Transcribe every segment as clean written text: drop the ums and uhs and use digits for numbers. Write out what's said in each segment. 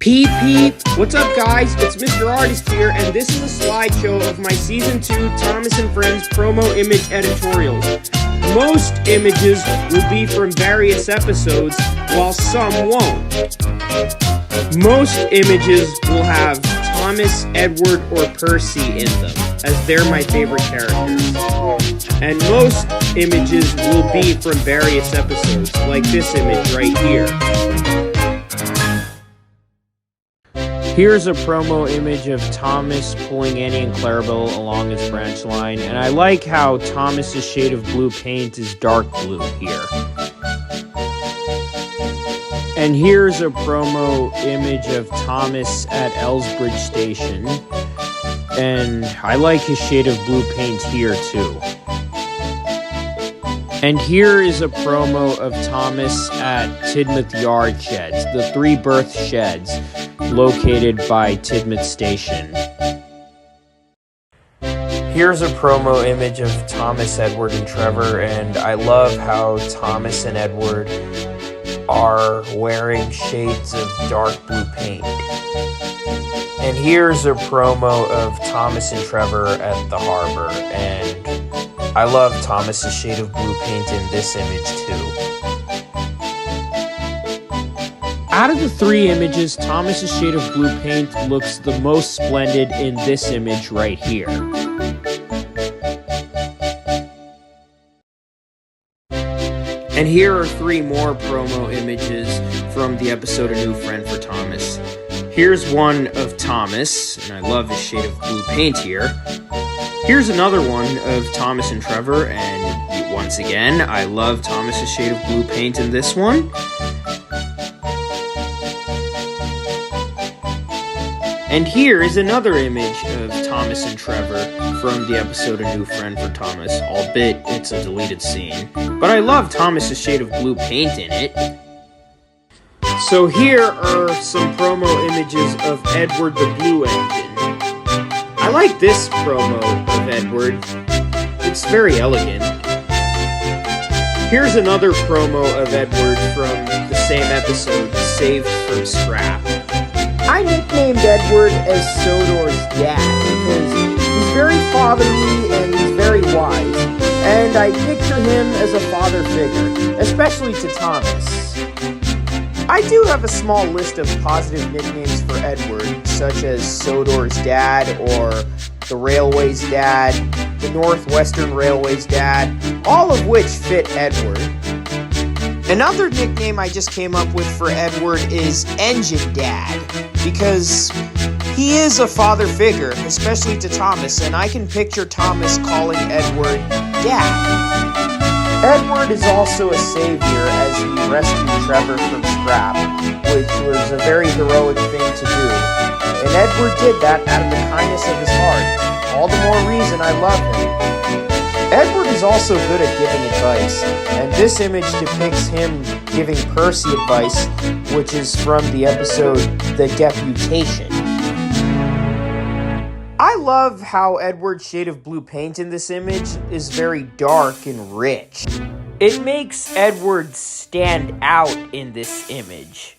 Peep peep! What's up guys? It's Mr. Artist here, and this is a slideshow of my Season 2 Thomas and Friends promo image editorials. Most images will be from various episodes, while some won't. Most images will have Thomas, Edward, or Percy in them, as they're my favorite characters. And most images will be from various episodes, like this image right here. Here's a promo image of Thomas pulling Annie and Clarabelle along his branch line, and I like how Thomas's shade of blue paint is dark blue here. And here's a promo image of Thomas at Elsbridge Station, and I like his shade of blue paint here too. And here is a promo of Thomas at Tidmouth Yard Sheds, the 3 berth sheds located by Tidmouth Station. Here's a promo image of Thomas, Edward, and Trevor, and I love how Thomas and Edward are wearing shades of dark blue paint. And here's a promo of Thomas and Trevor at the harbor, and I love Thomas's shade of blue paint in this image too. Out of the 3 images, Thomas's shade of blue paint looks the most splendid in this image right here. And here are 3 more promo images from the episode A New Friend for Thomas. Here's one of Thomas, and I love his shade of blue paint here. Here's another one of Thomas and Trevor, and once again, I love Thomas's shade of blue paint in this one. And here is another image of Thomas and Trevor from the episode A New Friend for Thomas, albeit it's a deleted scene. But I love Thomas's shade of blue paint in it. So here are some promo images of Edward the Blue Engine. I like this promo of Edward. It's very elegant. Here's another promo of Edward from the same episode, Saved from Scrap. I nicknamed Edward as Sodor's dad because he's very fatherly and he's very wise, and I picture him as a father figure, especially to Thomas. I do have a small list of positive nicknames for Edward, such as Sodor's dad or the Railway's dad, the Northwestern Railway's dad, all of which fit Edward. Another nickname I just came up with for Edward is Engine Dad, because he is a father figure, especially to Thomas, and I can picture Thomas calling Edward Dad. Edward is also a savior as he rescued Trevor from Scrap, which was a very heroic thing to do. And Edward did that out of the kindness of his heart. All the more reason I love him. Edward is also good at giving advice, and this image depicts him giving Percy advice, which is from the episode The Deputation. I love how Edward's shade of blue paint in this image is very dark and rich. It makes Edward stand out in this image.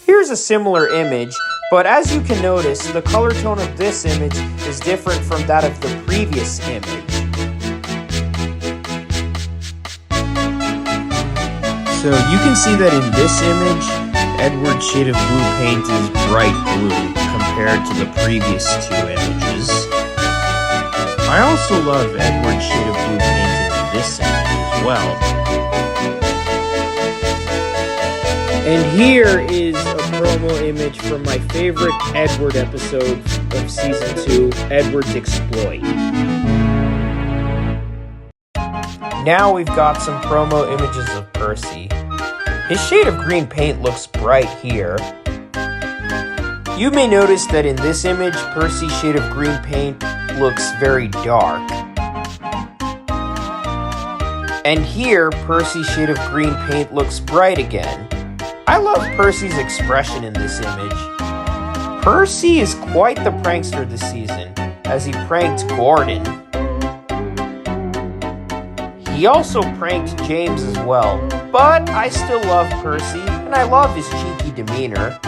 Here's a similar image, but as you can notice, the color tone of this image is different from that of the previous image. So you can see that in this image, Edward's shade of blue paint is bright blue compared to the previous 2 images. I also love Edward's shade of blue paint in this image as well. And here is a promo image from my favorite Edward episode of Season 2, Edward's Exploit. Now we've got some promo images of Percy. His shade of green paint looks bright here. You may notice that in this image, Percy's shade of green paint looks very dark. And here, Percy's shade of green paint looks bright again. I love Percy's expression in this image. Percy is quite the prankster this season, as he pranked Gordon. He also pranked James as well, but I still love Percy, and I love his cheeky demeanor.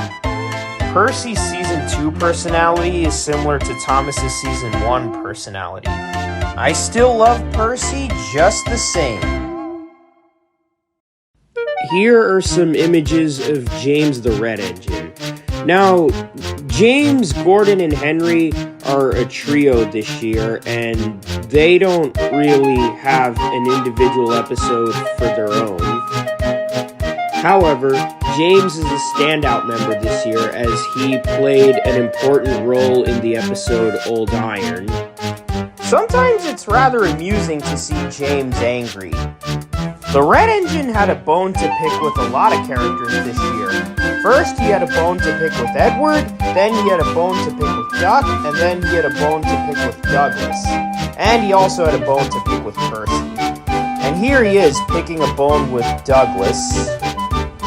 Percy's Season 2 personality is similar to Thomas's Season 1 personality. I still love Percy just the same. Here are some images of James the Red Engine. Now, James, Gordon, and Henry are a trio this year, and they don't really have an individual episode for their own. However, James is a standout member this year as he played an important role in the episode Old Iron. Sometimes it's rather amusing to see James angry. The Red Engine had a bone to pick with a lot of characters this year. First, he had a bone to pick with Edward, then he had a bone to pick with Duck, and then he had a bone to pick with Douglas. And he also had a bone to pick with Percy. And here he is picking a bone with Douglas.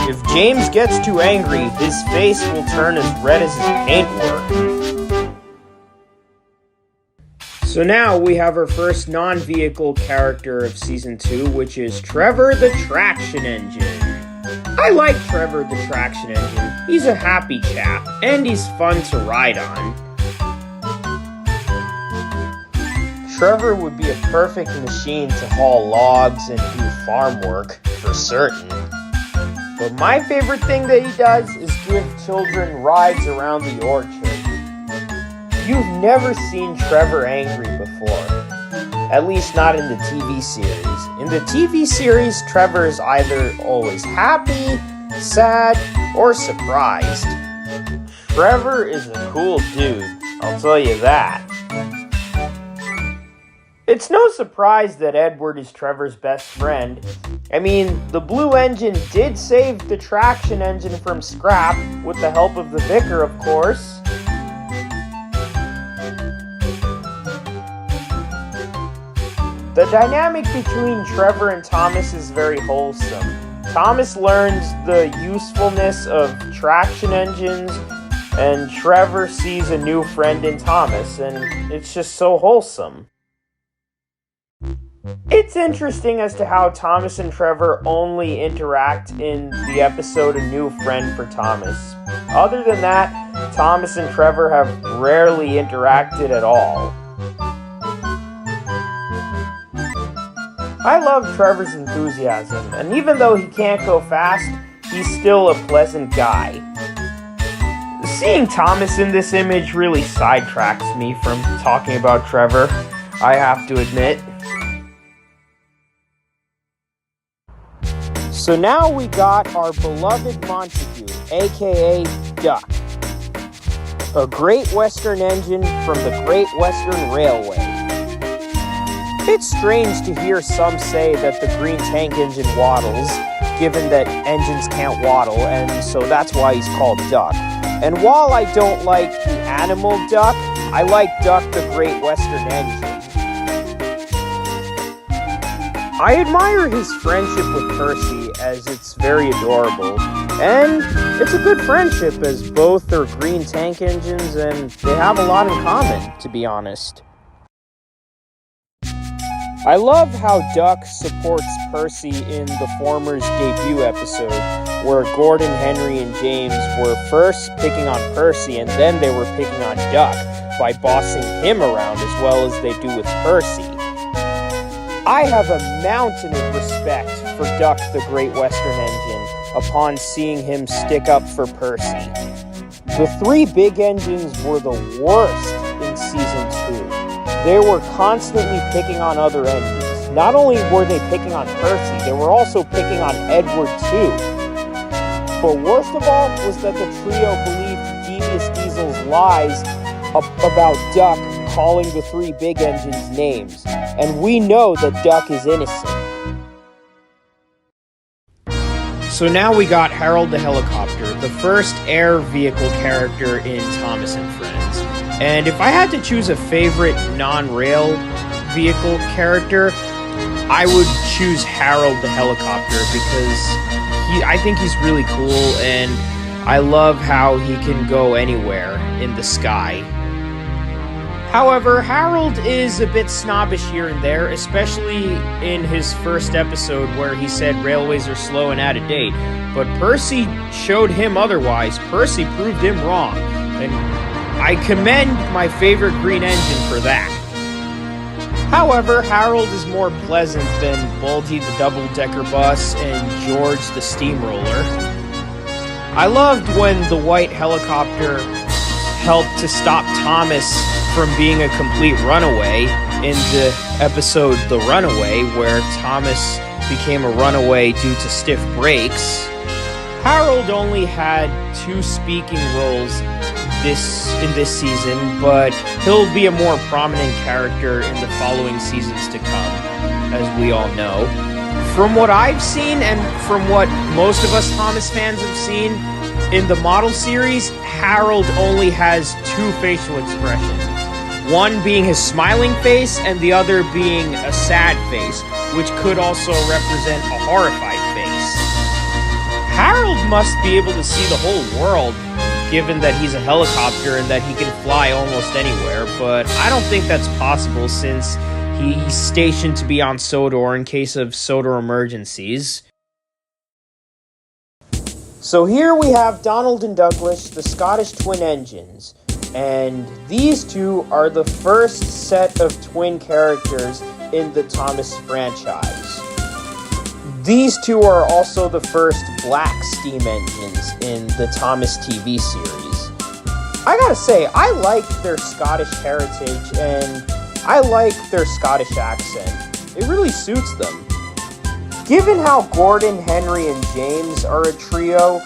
If James gets too angry, his face will turn as red as his paintwork. So now we have our first non-vehicle character of Season 2, which is Trevor the Traction Engine. I like Trevor the Traction Engine. He's a happy chap, and he's fun to ride on. Trevor would be a perfect machine to haul logs and do farm work, for certain. But my favorite thing that he does is give children rides around the orchard. You've never seen Trevor angry before. At least not in the TV series. In the TV series, Trevor is either always happy, sad, or surprised. Trevor is a cool dude, I'll tell you that. It's no surprise that Edward is Trevor's best friend. I mean, the Blue Engine did save the Traction Engine from scrap, with the help of the Vicar, of course. The dynamic between Trevor and Thomas is very wholesome. Thomas learns the usefulness of traction engines, and Trevor sees a new friend in Thomas, and it's just so wholesome. It's interesting as to how Thomas and Trevor only interact in the episode A New Friend for Thomas. Other than that, Thomas and Trevor have rarely interacted at all. I love Trevor's enthusiasm, and even though he can't go fast, he's still a pleasant guy. Seeing Thomas in this image really sidetracks me from talking about Trevor, I have to admit. So now we got our beloved Montague, aka Duck. A Great Western engine from the Great Western Railway. It's strange to hear some say that the green tank engine waddles, given that engines can't waddle, and so that's why he's called Duck. And while I don't like the animal Duck, I like Duck the Great Western Engine. I admire his friendship with Percy, as it's very adorable, and it's a good friendship as both are green tank engines and they have a lot in common, to be honest. I love how Duck supports Percy in the former's debut episode, where Gordon, Henry, and James were first picking on Percy and then they were picking on Duck by bossing him around as well as they do with Percy. I have a mountain of respect for Duck the Great Western Engine upon seeing him stick up for Percy. The three big engines were the worst in Season 2. They were constantly picking on other engines. Not only were they picking on Percy, they were also picking on Edward too. But worst of all was that the trio believed Devious Diesel's lies about Duck calling the three big engines names. And we know that Duck is innocent. So now we got Harold the Helicopter, the first air vehicle character in Thomas and Friends. And if I had to choose a favorite non-rail vehicle character, I would choose Harold the Helicopter because I think he's really cool and I love how he can go anywhere in the sky. However, Harold is a bit snobbish here and there, especially in his first episode where he said railways are slow and out of date. But Percy showed him otherwise. Percy proved him wrong. And I commend my favorite green engine for that. However, Harold is more pleasant than Baldy the double-decker bus and George the steamroller. I loved when the white helicopter helped to stop Thomas from being a complete runaway in the episode The Runaway, where Thomas became a runaway due to stiff brakes. Harold only had 2 speaking roles in this season, but he'll be a more prominent character in the following seasons to come, as we all know. From what I've seen, and from what most of us Thomas fans have seen, in the model series, Harold only has 2 facial expressions. One being his smiling face, and the other being a sad face, which could also represent a horrified face. Harold must be able to see the whole world, given that he's a helicopter and that he can fly almost anywhere, but I don't think that's possible since he's stationed to be on Sodor in case of Sodor emergencies. So here we have Donald and Douglas, the Scottish twin engines, and these two are the first set of twin characters in the Thomas franchise. These two are also the first black steam engines in the Thomas TV series. I gotta say, I like their Scottish heritage and I like their Scottish accent. It really suits them. Given how Gordon, Henry, and James are a trio,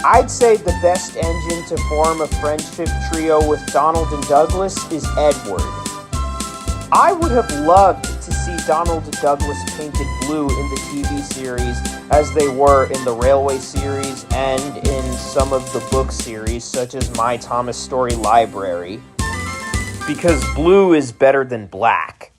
I'd say the best engine to form a friendship trio with Donald and Douglas is Edward. I would have loved to see Donald and Douglas painted blue in the TV series as they were in the Railway series and in some of the book series, such as My Thomas Story Library, because blue is better than black.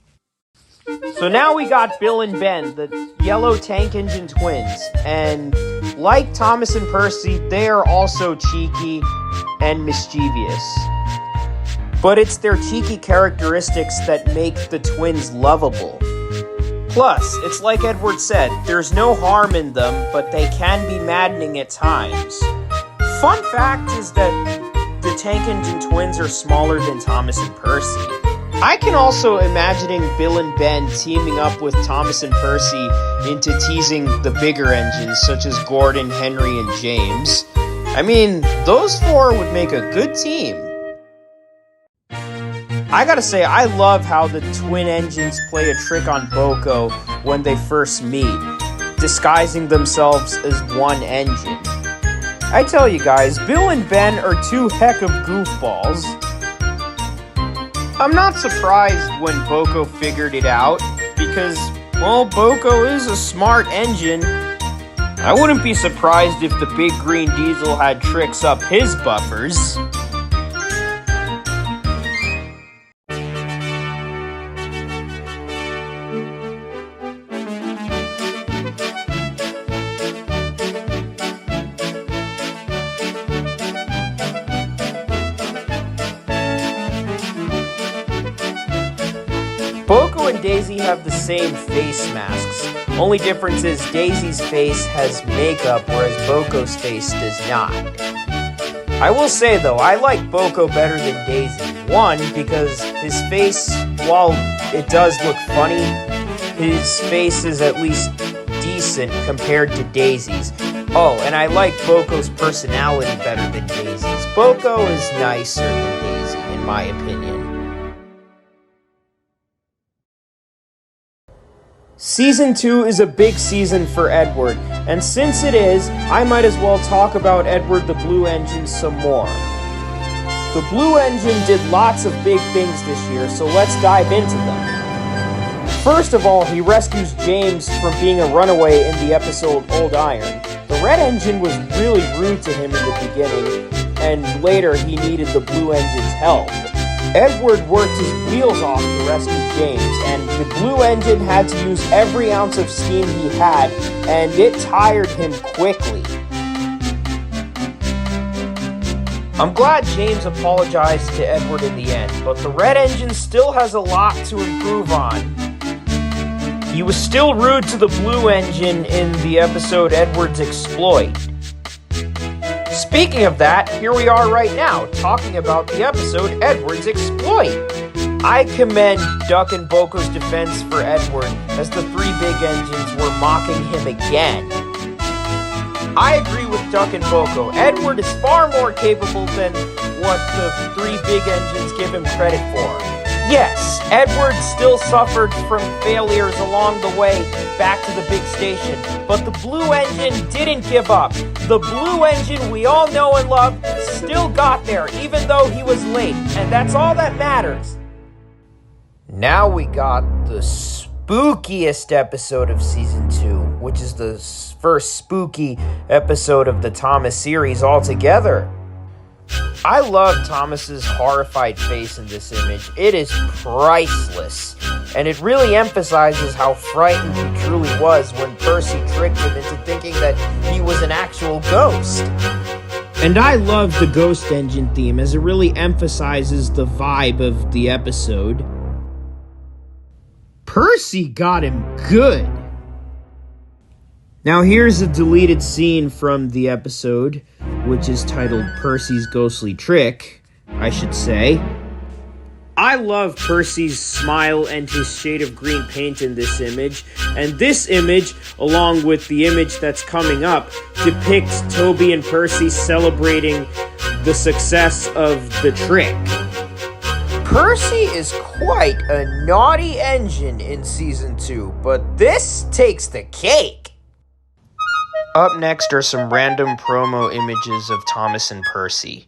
So now we got Bill and Ben, the yellow tank engine twins, and like Thomas and Percy, they are also cheeky and mischievous. But it's their cheeky characteristics that make the twins lovable. Plus, it's like Edward said, there's no harm in them, but they can be maddening at times. Fun fact is that the tank engine twins are smaller than Thomas and Percy. I can also imagining Bill and Ben teaming up with Thomas and Percy into teasing the bigger engines such as Gordon, Henry, and James. I mean, those 4 would make a good team. I gotta say, I love how the twin engines play a trick on BoCo when they first meet, disguising themselves as one engine. I tell you guys, Bill and Ben are 2 heck of goofballs. I'm not surprised when BoCo figured it out, because, well, BoCo is a smart engine. I wouldn't be surprised if the big green diesel had tricks up his buffers. BoCo and Daisy have the same face masks. Only difference is Daisy's face has makeup, whereas BoCo's face does not. I will say though, I like BoCo better than Daisy. 1, because his face, while it does look funny, his face is at least decent compared to Daisy's. Oh, and I like BoCo's personality better than Daisy's. BoCo is nicer than Daisy, in my opinion. Season 2 is a big season for Edward, and since it is, I might as well talk about Edward the Blue Engine some more. The Blue Engine did lots of big things this year, so let's dive into them. First of all, he rescues James from being a runaway in the episode Old Iron. The Red Engine was really rude to him in the beginning, and later he needed the Blue Engine's help. Edward worked his wheels off to rescue James, and the Blue Engine had to use every ounce of steam he had, and it tired him quickly. I'm glad James apologized to Edward in the end, but the red engine still has a lot to improve on. He was still rude to the blue engine in the episode Edward's Exploit. Speaking of that, here we are right now, talking about the episode Edward's Exploit. I commend Duck and BoCo's defense for Edward, as the three big engines were mocking him again. I agree with Duck and BoCo. Edward is far more capable than what the three big engines give him credit for. Yes, Edward still suffered from failures along the way back to the big station, but the blue engine didn't give up. The blue engine we all know and love still got there, even though he was late, and that's all that matters. Now we got the spookiest episode of Season 2, which is the first spooky episode of the Thomas series altogether. I love Thomas's horrified face in this image. It is priceless, and it really emphasizes how frightened he truly was when Percy tricked him into thinking that he was an actual ghost. And I love the ghost engine theme, as it really emphasizes the vibe of the episode. Percy got him good. Now here's a deleted scene from the episode, which is titled Percy's Ghostly Trick, I should say. I love Percy's smile and his shade of green paint in this image, and this image, along with the image that's coming up, depicts Toby and Percy celebrating the success of the trick. Percy is quite a naughty engine in Season 2, but this takes the cake. Up next are some random promo images of Thomas and Percy.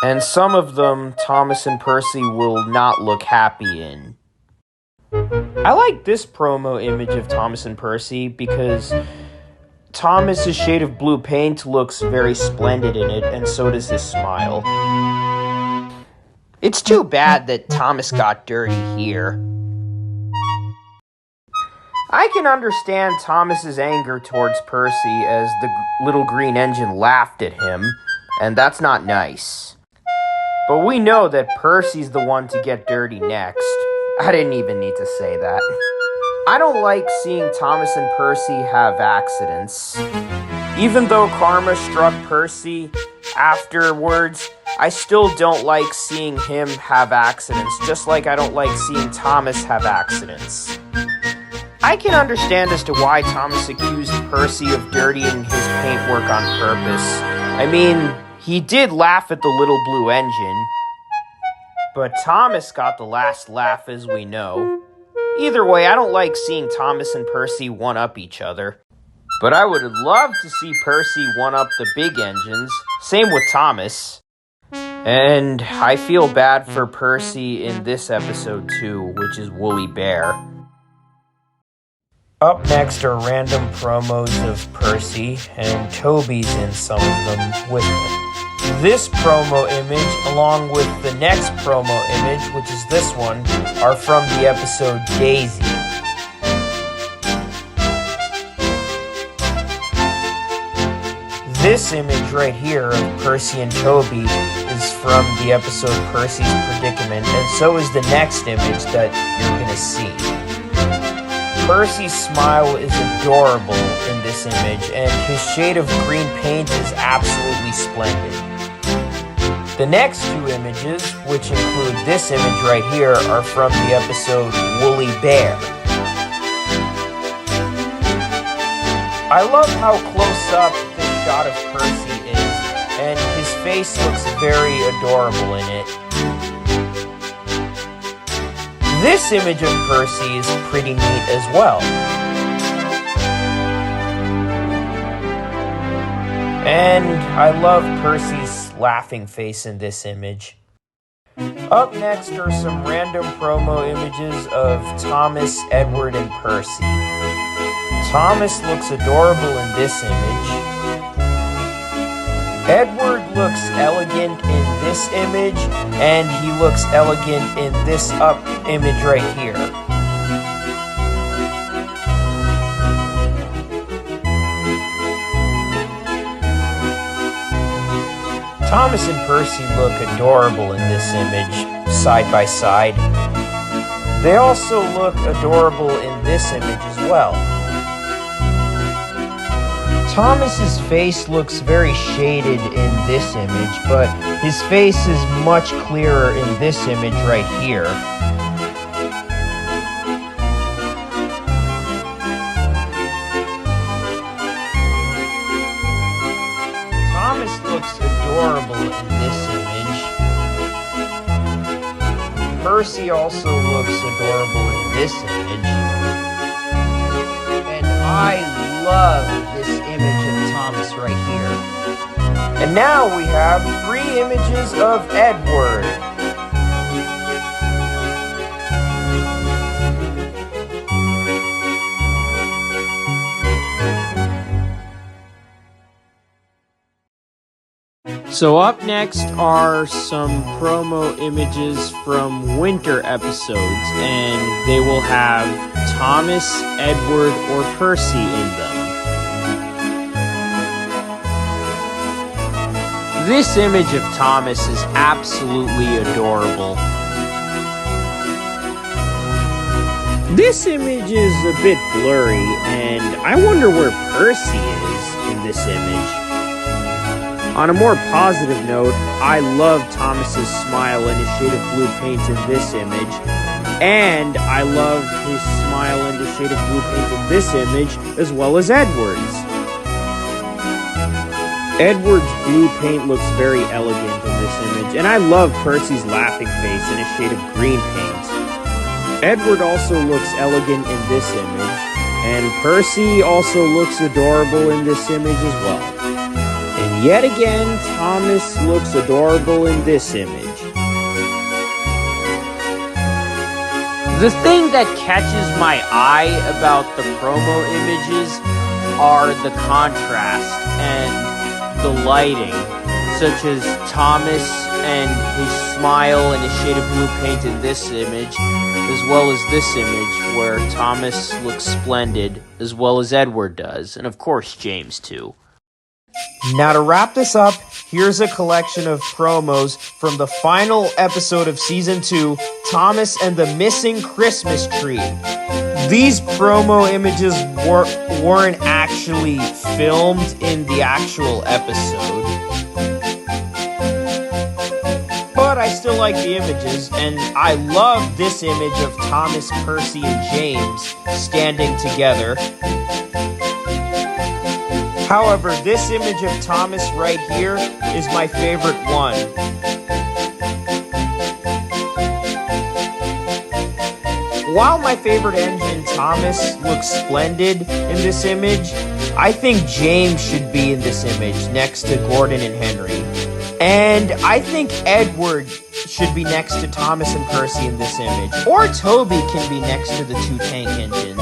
And some of them Thomas and Percy will not look happy in. I like this promo image of Thomas and Percy because Thomas's shade of blue paint looks very splendid in it, and so does his smile. It's too bad that Thomas got dirty here. I can understand Thomas's anger towards Percy as the little green engine laughed at him, and that's not nice. But we know that Percy's the one to get dirty next. I didn't even need to say that. I don't like seeing Thomas and Percy have accidents. Even though karma struck Percy afterwards, I still don't like seeing him have accidents, just like I don't like seeing Thomas have accidents. I can understand as to why Thomas accused Percy of dirtying his paintwork on purpose. I mean, he did laugh at the little blue engine, but Thomas got the last laugh, as we know. Either way, I don't like seeing Thomas and Percy one-up each other. But I would love to see Percy one-up the big engines. Same with Thomas. And I feel bad for Percy in this episode too, which is Woolly Bear. Up next are random promos of Percy, and Toby's in some of them with him. This promo image, along with the next promo image, which is this one, are from the episode Daisy. This image right here of Percy and Toby is from the episode Percy's Predicament, and so is the next image that you're going to see. Percy's smile is adorable in this image, and his shade of green paint is absolutely splendid. The next two images, which include this image right here, are from the episode Woolly Bear. I love how close up this shot of Percy is, and his face looks very adorable in it. This image of Percy is pretty neat as well. And I love Percy's laughing face in this image. Up next are some random promo images of Thomas, Edward, and Percy. Thomas looks adorable in this image. Edward looks elegant in this image, and he looks elegant in this up image right here. Thomas and Percy look adorable in this image, side by side. They also look adorable in this image as well. Thomas's face looks very shaded in this image, but his face is much clearer in this image right here. Thomas looks adorable in this image. Percy also looks adorable in this image. And I love this image of Thomas right here. And now we have 3 images of Edward. So up next are some promo images from winter episodes, and they will have Thomas, Edward, or Percy in them. This image of Thomas is absolutely adorable. This image is a bit blurry, and I wonder where Percy is in this image. On a more positive note, I love Thomas's smile and his shade of blue paint in this image, and I love his smile and his shade of blue paint in this image, as well as Edward's. Edward's blue paint looks very elegant in this image, and I love Percy's laughing face and his shade of green paint. Edward also looks elegant in this image, and Percy also looks adorable in this image as well. And yet again, Thomas looks adorable in this image. The thing that catches my eye about the promo images are the contrast and the lighting, such as Thomas and his smile and his shade of blue paint in this image, as well as this image where Thomas looks splendid, as well as Edward does, and of course James too. Now to wrap this up, here's a collection of promos from the final episode of Season 2, Thomas and the Missing Christmas Tree. These promo images weren't actually filmed in the actual episode, but I still like the images, and I love this image of Thomas, Percy, and James standing together. However, this image of Thomas right here is my favorite one. While my favorite engine, Thomas, looks splendid in this image, I think James should be in this image next to Gordon and Henry. And I think Edward should be next to Thomas and Percy in this image. Or Toby can be next to the 2 tank engines.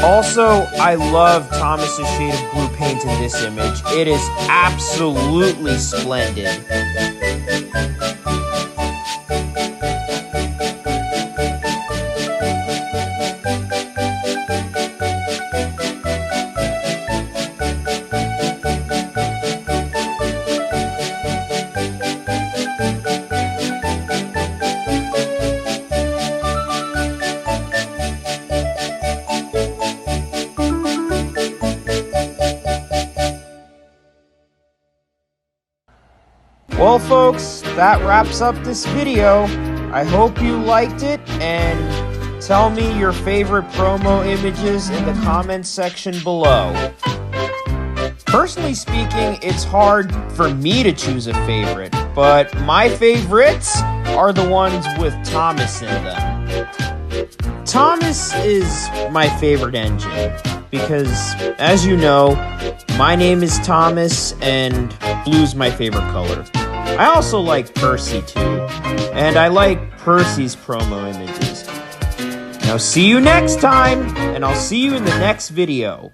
Also, I love Thomas's shade of blue paint in this image. It is absolutely splendid. Well, folks, that wraps up this video. I hope you liked it, and tell me your favorite promo images in the comments section below. Personally speaking, it's hard for me to choose a favorite, but my favorites are the ones with Thomas in them. Thomas is my favorite engine, because, as you know, my name is Thomas, and blue's my favorite color. I also like Percy too, and I like Percy's promo images. Now see you next time, and I'll see you in the next video.